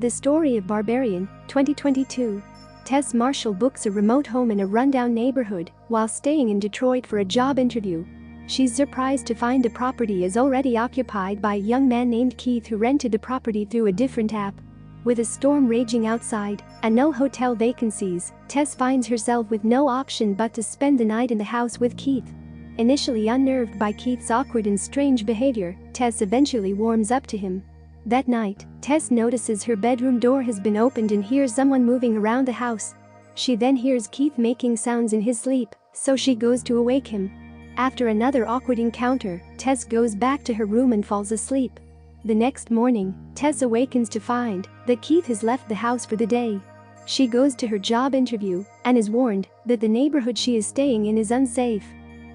The story of Barbarian, 2022. Tess Marshall books a remote home in a rundown neighborhood while staying in Detroit for a job interview. She's surprised to find the property is already occupied by a young man named Keith who rented the property through a different app. With a storm raging outside and no hotel vacancies, Tess finds herself with no option but to spend the night in the house with Keith. Initially unnerved by Keith's awkward and strange behavior, Tess eventually warms up to him. That night, Tess notices her bedroom door has been opened and hears someone moving around the house. She then hears Keith making sounds in his sleep, so she goes to awake him. After another awkward encounter, Tess goes back to her room and falls asleep. The next morning, Tess awakens to find that Keith has left the house for the day. She goes to her job interview and is warned that the neighborhood she is staying in is unsafe.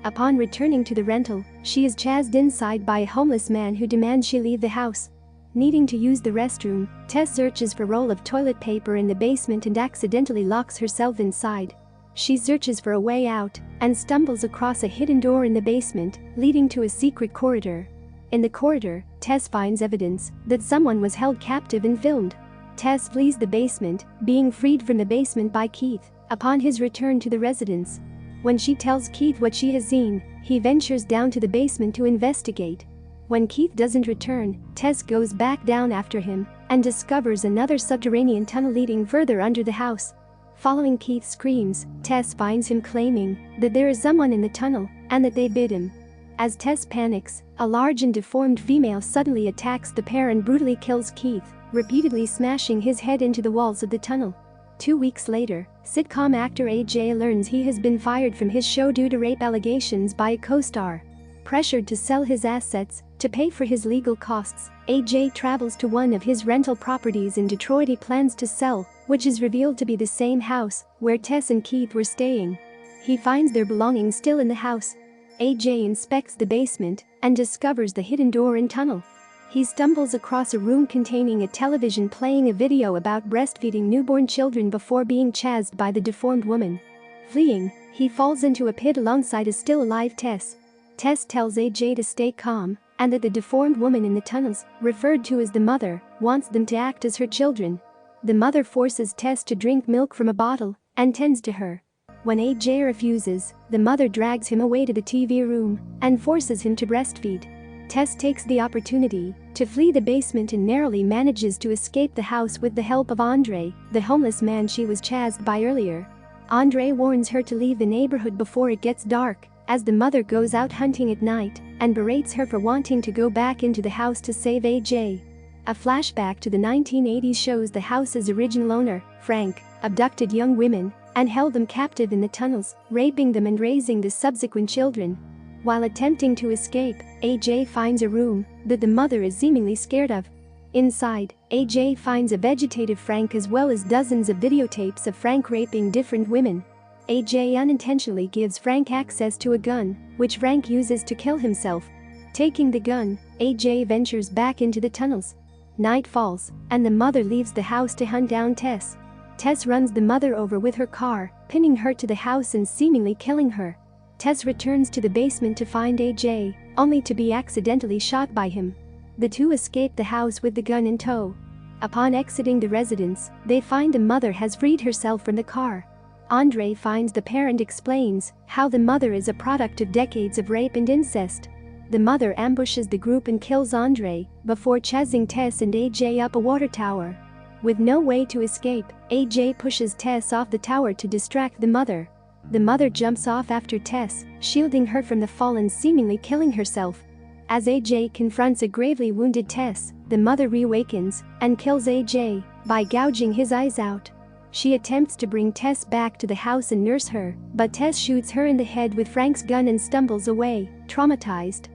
Upon returning to the rental, she is chased inside by a homeless man who demands she leave the house. Needing to use the restroom, Tess searches for a roll of toilet paper in the basement and accidentally locks herself inside. She searches for a way out and stumbles across a hidden door in the basement, leading to a secret corridor. In the corridor, Tess finds evidence that someone was held captive and filmed. Tess flees the basement, being freed from the basement by Keith upon his return to the residence. When she tells Keith what she has seen, he ventures down to the basement to investigate. When Keith doesn't return, Tess goes back down after him and discovers another subterranean tunnel leading further under the house. Following Keith's screams, Tess finds him claiming that there is someone in the tunnel and that they bit him. As Tess panics, a large and deformed female suddenly attacks the pair and brutally kills Keith, repeatedly smashing his head into the walls of the tunnel. 2 weeks later, sitcom actor AJ learns he has been fired from his show due to rape allegations by a co-star. Pressured to sell his assets to pay for his legal costs, AJ travels to one of his rental properties in Detroit he plans to sell, which is revealed to be the same house where Tess and Keith were staying. He finds their belongings still in the house. AJ inspects the basement and discovers the hidden door and tunnel. He stumbles across a room containing a television playing a video about breastfeeding newborn children before being chased by the deformed woman. Fleeing, he falls into a pit alongside a still-alive Tess. Tess tells AJ to stay calm and that the deformed woman in the tunnels, referred to as the mother, wants them to act as her children. The mother forces Tess to drink milk from a bottle and tends to her. When AJ refuses, the mother drags him away to the TV room and forces him to breastfeed. Tess takes the opportunity to flee the basement and narrowly manages to escape the house with the help of Andre, the homeless man she was chased by earlier. Andre warns her to leave the neighborhood before it gets dark, as the mother goes out hunting at night and berates her for wanting to go back into the house to save AJ. A flashback to the 1980s shows the house's original owner, Frank, abducted young women and held them captive in the tunnels, raping them and raising the subsequent children. While attempting to escape, AJ finds a room that the mother is seemingly scared of. Inside, AJ finds a vegetative Frank as well as dozens of videotapes of Frank raping different women. AJ unintentionally gives Frank access to a gun, which Frank uses to kill himself. Taking the gun, AJ ventures back into the tunnels. Night falls, and the mother leaves the house to hunt down Tess. Tess runs the mother over with her car, pinning her to the house and seemingly killing her. Tess returns to the basement to find AJ, only to be accidentally shot by him. The two escape the house with the gun in tow. Upon exiting the residence, they find the mother has freed herself from the car. Andre finds the pair and explains how the mother is a product of decades of rape and incest. The mother ambushes the group and kills Andre before chasing Tess and AJ up a water tower. With no way to escape, AJ pushes Tess off the tower to distract the mother. The mother jumps off after Tess, shielding her from the fall and seemingly killing herself. As AJ confronts a gravely wounded Tess, the mother reawakens and kills AJ by gouging his eyes out. She attempts to bring Tess back to the house and nurse her, but Tess shoots her in the head with Frank's gun and stumbles away, traumatized.